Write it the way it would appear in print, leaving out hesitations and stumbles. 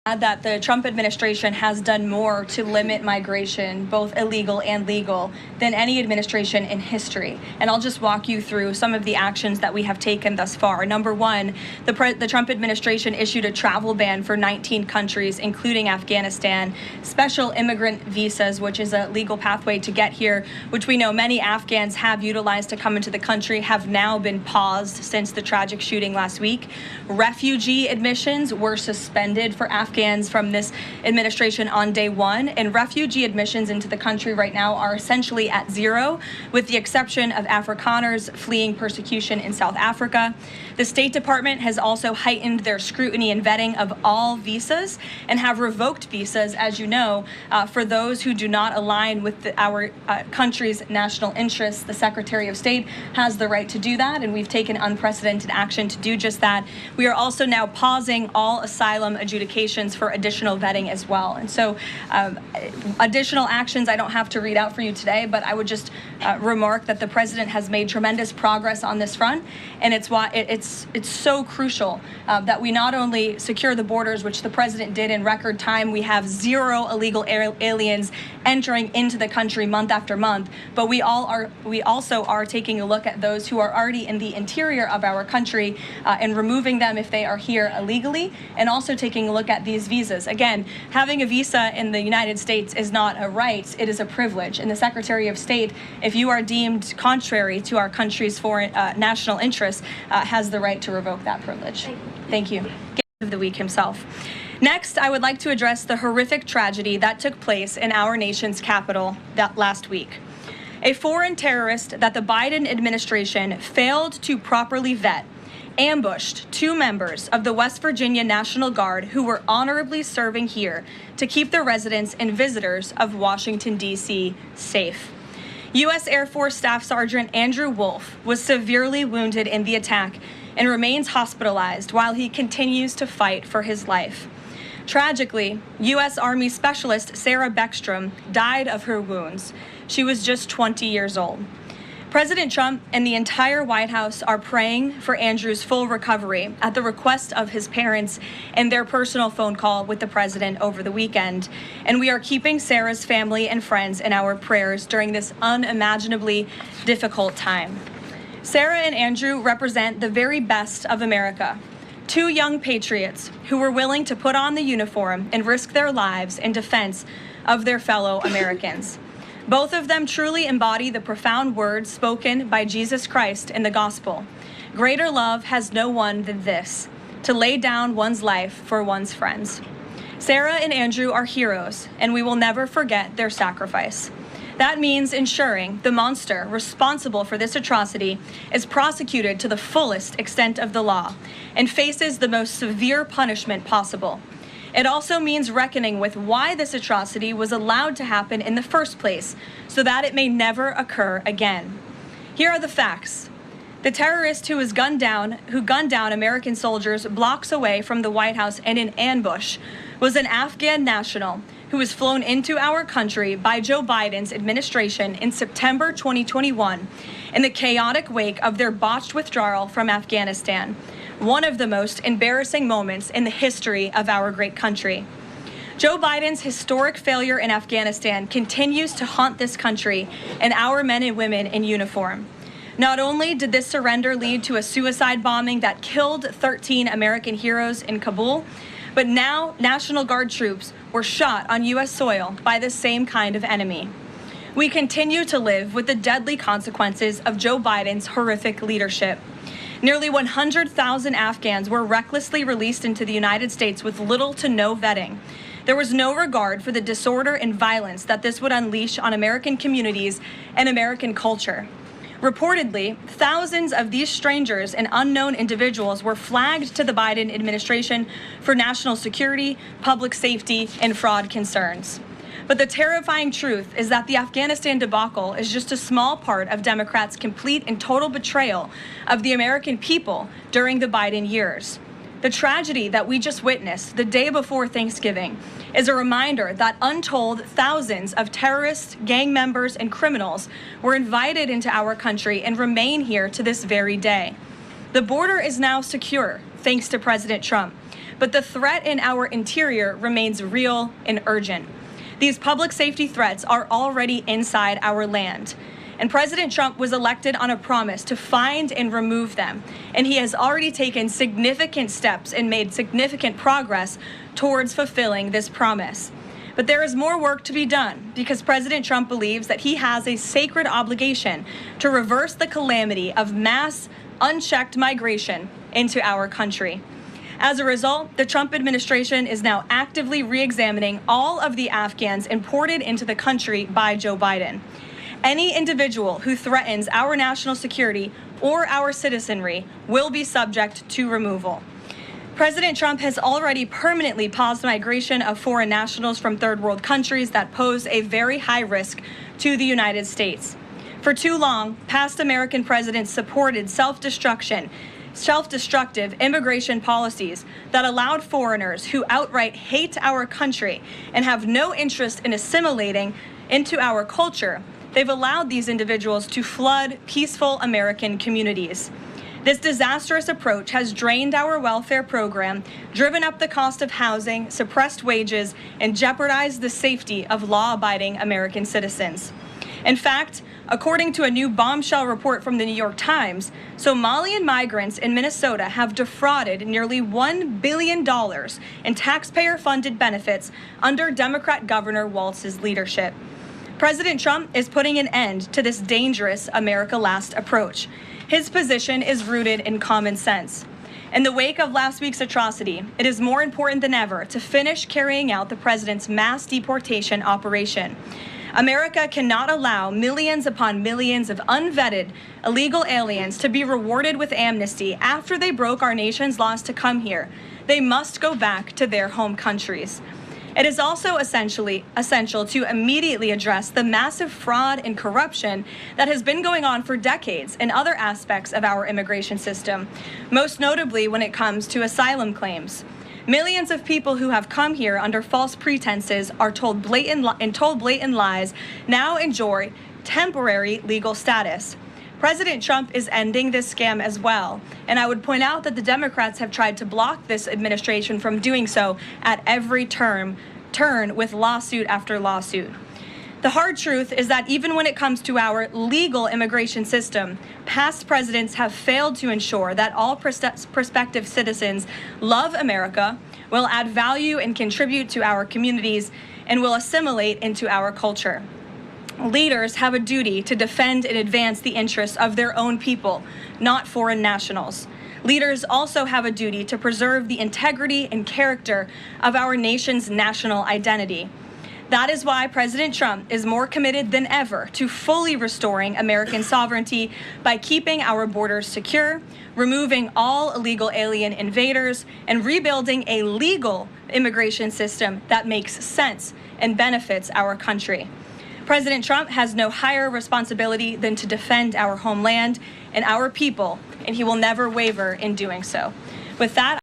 That the Trump administration has done more to limit migration, both illegal and legal, than any administration in history. And I'll just walk you through some of the actions that we have taken thus far. Number one, the Trump administration issued a travel ban for 19 countries, including Afghanistan, special immigrant visas, which is a legal pathway to get here, which we know many Afghans have utilized to come into the country, have now been paused since the tragic shooting last week. Refugee admissions were suspended for Afghans from this administration on day one, and refugee admissions into the country right now are essentially at zero, with the exception of Afrikaners fleeing persecution in South Africa. The State Department has also heightened their scrutiny and vetting of all visas and have revoked visas, as you know, for those who do not align with our country's national interests. The Secretary of State has the right to do that, and we've taken unprecedented action to do just that. We are also now pausing all asylum adjudications for additional vetting as well. And so additional actions I don't have to read out for you today, but I would just remark that the president has made tremendous progress on this front, and it's why it's so crucial that we not only secure the borders, which the president did in record time. We have zero illegal aliens entering into the country month after month, but we also are taking a look at those who are already in the interior of our country and removing them if they are here illegally, and also taking a look at these visas. Again, having a visa in the United States is not a right, it is a privilege. And the Secretary of State, if you are deemed contrary to our country's foreign national interests, has the right to revoke that privilege. Thank you. Of the week himself. Next, I would like to address the horrific tragedy that took place in our nation's capital that last week. A foreign terrorist that the Biden administration failed to properly vet ambushed two members of the West Virginia National Guard who were honorably serving here to keep the residents and visitors of Washington, D.C. safe. U.S. Air Force Staff Sergeant Andrew Wolf was severely wounded in the attack and remains hospitalized while he continues to fight for his life. Tragically, U.S. Army Specialist Sarah Beckstrom died of her wounds. She was just 20 years old. President Trump and the entire White House are praying for Andrew's full recovery at the request of his parents and their personal phone call with the president over the weekend. And we are keeping Sarah's family and friends in our prayers during this unimaginably difficult time. Sarah and Andrew represent the very best of America. Two young patriots who were willing to put on the uniform and risk their lives in defense of their fellow Americans. Both of them truly embody the profound words spoken by Jesus Christ in the gospel. Greater love has no one than this, to lay down one's life for one's friends. Sarah and Andrew are heroes, and we will never forget their sacrifice. That means ensuring the monster responsible for this atrocity is prosecuted to the fullest extent of the law and faces the most severe punishment possible. It also means reckoning with why this atrocity was allowed to happen in the first place, so that it may never occur again. Here are the facts. The terrorist who gunned down American soldiers blocks away from the White House in an ambush was an Afghan national who was flown into our country by Joe Biden's administration in September 2021 in the chaotic wake of their botched withdrawal from Afghanistan, one of the most embarrassing moments in the history of our great country. Joe Biden's historic failure in Afghanistan continues to haunt this country and our men and women in uniform. Not only did this surrender lead to a suicide bombing that killed 13 American heroes in Kabul, but now National Guard troops were shot on U.S. soil by the same kind of enemy. We continue to live with the deadly consequences of Joe Biden's horrific leadership. Nearly 100,000 Afghans were recklessly released into the United States with little to no vetting. There was no regard for the disorder and violence that this would unleash on American communities and American culture. Reportedly, thousands of these strangers and unknown individuals were flagged to the Biden administration for national security, public safety, and fraud concerns. But the terrifying truth is that the Afghanistan debacle is just a small part of Democrats' complete and total betrayal of the American people during the Biden years. The tragedy that we just witnessed the day before Thanksgiving is a reminder that untold thousands of terrorists, gang members, and criminals were invited into our country and remain here to this very day. The border is now secure, thanks to President Trump. but the threat in our interior remains real and urgent. These public safety threats are already inside our land. And President Trump was elected on a promise to find and remove them. And he has already taken significant steps and made significant progress towards fulfilling this promise. But there is more work to be done because President Trump believes that he has a sacred obligation to reverse the calamity of mass, unchecked migration into our country. As a result, the Trump administration is now actively re-examining all of the Afghans imported into the country by Joe Biden. Any individual who threatens our national security or our citizenry will be subject to removal. President Trump has already permanently paused migration of foreign nationals from third world countries that pose a very high risk to the United States. For too long, past American presidents supported self-destructive immigration policies that allowed foreigners who outright hate our country and have no interest in assimilating into our culture. They've allowed these individuals to flood peaceful American communities. This disastrous approach has drained our welfare program, driven up the cost of housing, suppressed wages, and jeopardized the safety of law-abiding American citizens. In fact, according to a new bombshell report from the New York Times, Somalian migrants in Minnesota have defrauded nearly $1 billion in taxpayer-funded benefits under Democrat Governor Walz's leadership. President Trump is putting an end to this dangerous America Last approach. His position is rooted in common sense. In the wake of last week's atrocity, it is more important than ever to finish carrying out the president's mass deportation operation. America cannot allow millions upon millions of unvetted illegal aliens to be rewarded with amnesty after they broke our nation's laws to come here. They must go back to their home countries. It is also essential to immediately address the massive fraud and corruption that has been going on for decades in other aspects of our immigration system, most notably when it comes to asylum claims. Millions of people who have come here under false pretenses are told blatant lies now enjoy temporary legal status. President Trump is ending this scam as well, and I would point out that the Democrats have tried to block this administration from doing so at every turn with lawsuit after lawsuit. The hard truth is that even when it comes to our legal immigration system, past presidents have failed to ensure that all prospective citizens love America, will add value and contribute to our communities, and will assimilate into our culture. Leaders have a duty to defend and advance the interests of their own people, not foreign nationals. Leaders also have a duty to preserve the integrity and character of our nation's national identity. That is why President Trump is more committed than ever to fully restoring American sovereignty by keeping our borders secure, removing all illegal alien invaders, and rebuilding a legal immigration system that makes sense and benefits our country. President Trump has no higher responsibility than to defend our homeland and our people, and he will never waver in doing so. With that,